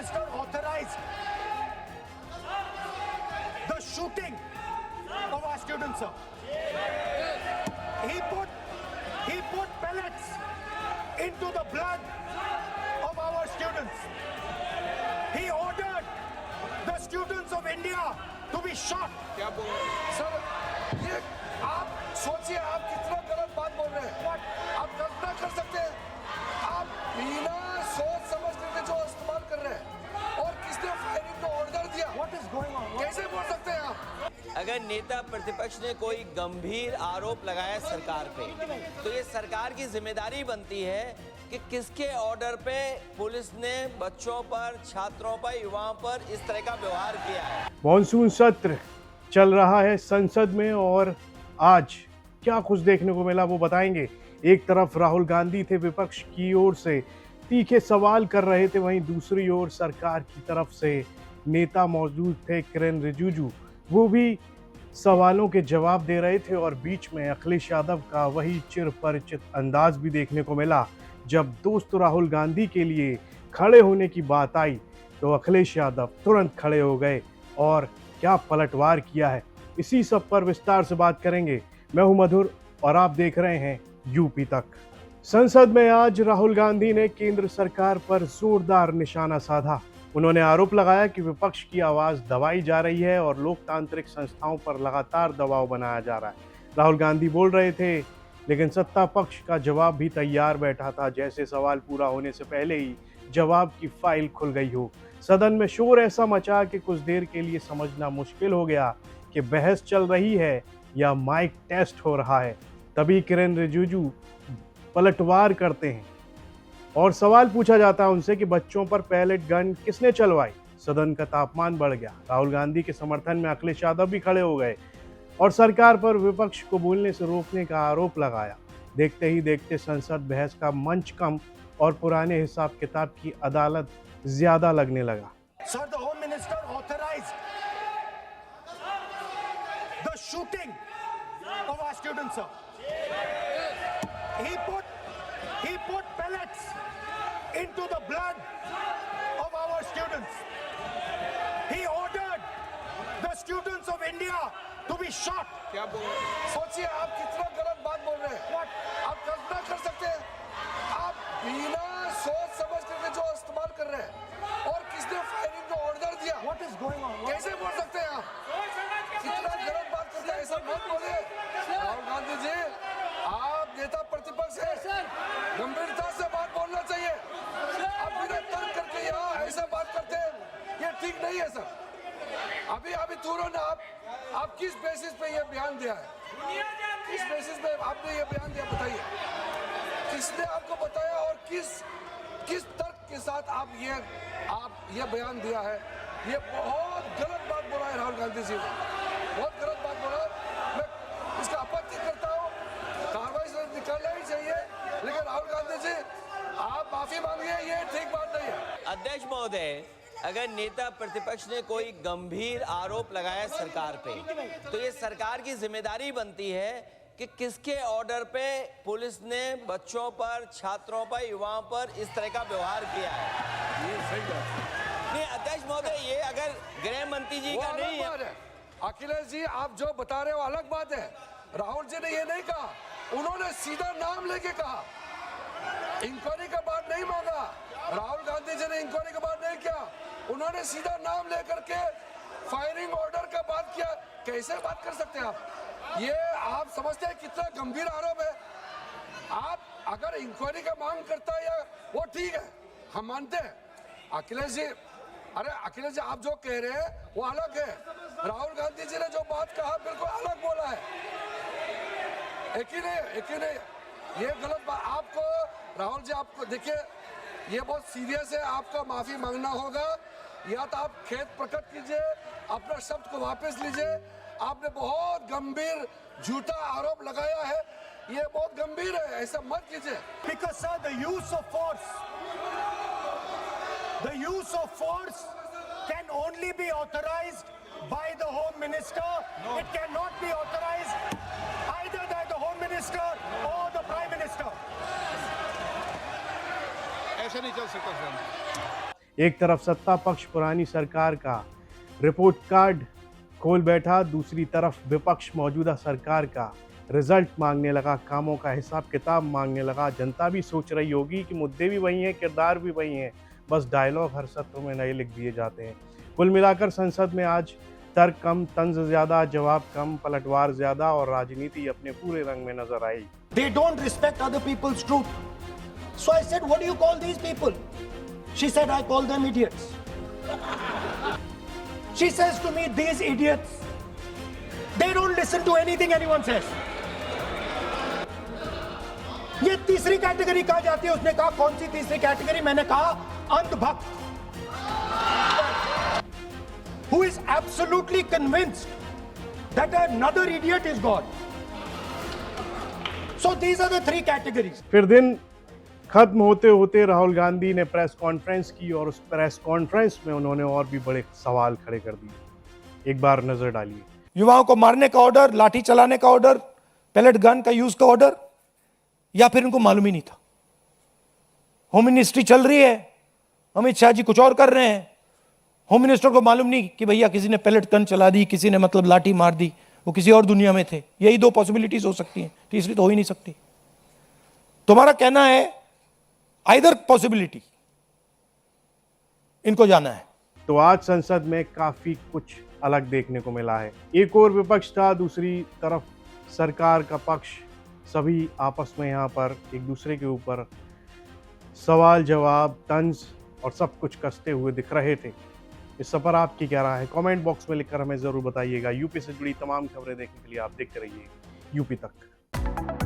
Minister authorized the shooting of our students, sir. He put pellets into the blood of our students. He ordered the students of India to be shot. क्या बोल रहे हैं sir? ये आप सोचिए, आप कितना गलत बात बोल रहे हैं। आप गलत ना कर सकते हैं। आप बिना सोच समझ करके जो इस्तेमाल कर रहे हैं, और किसने फायरिंग को ऑर्डर दिया? What is going on? कैसे बोल सकते हैं आप? अगर नेता प्रतिपक्ष ने कोई गंभीर आरोप लगाया सरकार पे, तो ये सरकार की जिम्मेदारी बनती है कि किसके ऑर्डर पे पुलिस ने बच्चों पर, छात्रों पर, युवाओं पर इस तरह का व्यवहार किया है। मॉनसून सत्र चल रहा है संसद में और आज क्या कुछ देखने को मिला वो बताएंगे। एक तरफ राहुल गांधी थे, विपक्ष की ओर से तीखे सवाल कर रहे थे, वहीं दूसरी ओर सरकार की तरफ से नेता मौजूद थे किरेन रिजिजू, वो भी सवालों के जवाब दे रहे थे। और बीच में अखिलेश यादव का वही चिर परिचित अंदाज भी देखने को मिला। जब दोस्त राहुल गांधी के लिए खड़े होने की बात आई तो अखिलेश यादव तुरंत खड़े हो गए और क्या पलटवार किया है, इसी सब पर विस्तार से बात करेंगे। मैं हूं मधुर और आप देख रहे हैं यूपी तक। संसद में आज राहुल गांधी ने केंद्र सरकार पर जोरदार निशाना साधा। उन्होंने आरोप लगाया कि विपक्ष की आवाज दबाई जा रही है और लोकतांत्रिक संस्थाओं पर लगातार दबाव बनाया जा रहा है। राहुल गांधी बोल रहे थे, लेकिन सत्ता पक्ष का जवाब भी तैयार बैठा था, जैसे सवाल पूरा होने से पहले ही जवाब की फाइल खुल गई हो। सदन में शोर ऐसा मचा कि कुछ देर के लिए समझना मुश्किल हो गया कि बहस चल रही है या माइक टेस्ट हो रहा है। तभी किरेन रिजिजू पलटवार करते हैं और सवाल पूछा जाता है उनसे कि बच्चों पर पैलेट गन किसने चलवाई। सदन का तापमान बढ़ गया। राहुल गांधी के समर्थन में अखिलेश यादव भी खड़े हो गए और सरकार पर विपक्ष को बोलने से रोकने का आरोप लगाया। देखते ही देखते संसद बहस का मंच कम और पुराने हिसाब किताब की अदालत ज्यादा लगने लगा। Sir, the Home Minister authorized the shooting of our students, sir. He put pellets into the blood of our students. He ordered the students of India to be shot. क्या बोल रहे हैं? सोचिए, आप कितना गलत बात बोल रहे हैं। आप गलत ना कर सकते हैं। आप बिना सोच समझ करके जो इस्तेमाल कर रहे हैं, और किसने फायरिंग को ऑर्डर दिया? What is going on? कैसे बोल सकते हैं आप? कितना गलत बात करते हैं, ऐसा मत बोलिए। राहुल गांधी जी, आप नेता प्रतिपक्ष हैं, गंभीरता से बात बोलना चाहिए। आप बिना तर्क करके यहाँ ऐसा बात करते हैं, ये ठीक नहीं है सर। अभी तुरंत आप किस बेसिस पे ये बयान दिया है? किस बेसिस पे आपने ये बयान दिया, बताइए। किसने आपको बताया और किस तर्क के साथ आप ये बयान दिया है? ये बहुत गलत बात बोला है राहुल गांधी जी, बहुत गलत बात बोला। मैं इसका आपत्ति करता हूँ, कार्रवाई से निकालना ही चाहिए, लेकिन राहुल गांधी जी आप माफी मांगिए, ये ठीक बात नहीं है। अध्यक्ष महोदय, अगर नेता प्रतिपक्ष ने कोई गंभीर आरोप लगाया सरकार पे, तो ये सरकार की जिम्मेदारी बनती है कि किसके ऑर्डर पे पुलिस ने बच्चों पर, छात्रों पर, युवाओं पर इस तरह का व्यवहार किया है। ये सही बात है। नहीं अध्यक्ष महोदय, ये अगर गृह मंत्री जी का नहीं है। अखिलेश जी, आप जो बता रहे हो अलग बात है। राहुल जी ने ये नहीं कहा, उन्होंने सीधा नाम लेके कहा। इंक्वायरी का बात नहीं मांगा, राहुल गांधी जी ने इंक्वायरी का बात नहीं किया, उन्होंने सीधा नाम लेकर के फायरिंग ऑर्डर का बात किया। कैसे बात कर सकते हैं आप? ये आप समझते हैं कितना गंभीर आरोप है? आप अगर इंक्वायरी का मांग करता है या वो ठीक है, हम मानते हैं। अखिलेश जी, अरे अखिलेश जी, आप जो कह रहे हैं वो अलग है। राहुल गांधी जी ने जो बात कहा बिल्कुल अलग बोला है। एक ही नहीं, ये गलत बात। आपको राहुल जी, आपको देखिए, ये बहुत सीरियस है, आपको माफी मांगना होगा, या तो आप खेद प्रकट कीजिए, अपना शब्द को वापस लीजिए। आपने बहुत गंभीर झूठा आरोप लगाया है, ये बहुत गंभीर है, ऐसा मत कीजिए। Because sir, the use of force can only be authorized by the Home Minister. No. It cannot be authorized either by the Home Minister or the Prime Minister. ऐसे नहीं चल सकता सर। एक तरफ सत्ता पक्ष पुरानी सरकार का रिपोर्ट कार्ड खोल बैठा, दूसरी तरफ विपक्ष मौजूदा सरकार का रिजल्ट मांगने लगा, कामों का हिसाब किताब मांगने लगा। जनता भी सोच रही होगी कि मुद्दे भी वही हैं, किरदार भी वही हैं, बस डायलॉग हर सत्र में नए लिख दिए जाते हैं। कुल मिलाकर संसद में आज तर्क कम, तंज ज्यादा, जवाब कम, पलटवार ज्यादा और राजनीति अपने पूरे रंग में नजर आई। They don't respect other people's truth. So I said, what do you call these people? She said, I call them idiots. She says to me, these idiots, they don't listen to anything anyone says. ये तीसरी category कहा जाती है। उसने कहा कौन सी तीसरी category? मैंने कहा अंधभक्त, who is absolutely convinced that another idiot is God. So these are the three categories. फिर दिन खत्म होते होते राहुल गांधी ने प्रेस कॉन्फ्रेंस की और उस प्रेस कॉन्फ्रेंस में उन्होंने और भी बड़े सवाल खड़े कर दिए। एक बार नजर डालिए। युवाओं को मारने का ऑर्डर, लाठी चलाने का ऑर्डर, पैलेट गन का यूज का ऑर्डर, या फिर इनको मालूम ही नहीं था? होम मिनिस्ट्री चल रही है, अमित शाह जी कुछ और कर रहे हैं, होम मिनिस्टर को मालूम नहीं कि भैया किसी ने पैलेट गन चला दी, किसी ने मतलब लाठी मार दी, वो किसी और दुनिया में थे। यही दो पॉसिबिलिटीज हो सकती हैं, तीसरी तो हो ही नहीं सकती। तुम्हारा कहना है आइदर पॉसिबिलिटी, इनको जाना है। तो आज संसद में काफी कुछ अलग देखने को मिला है। एक और विपक्ष था, दूसरी तरफ सरकार का पक्ष, सभी आपस में यहाँ पर एक दूसरे के ऊपर सवाल जवाब, तंज और सब कुछ कसते हुए दिख रहे थे। इस सब पर आपकी क्या राय है? कमेंट बॉक्स में लिखकर हमें जरूर बताइएगा। यूपी से जुड़ी तमाम खबरें देखने के लिए आप देखते रहिए यूपी तक।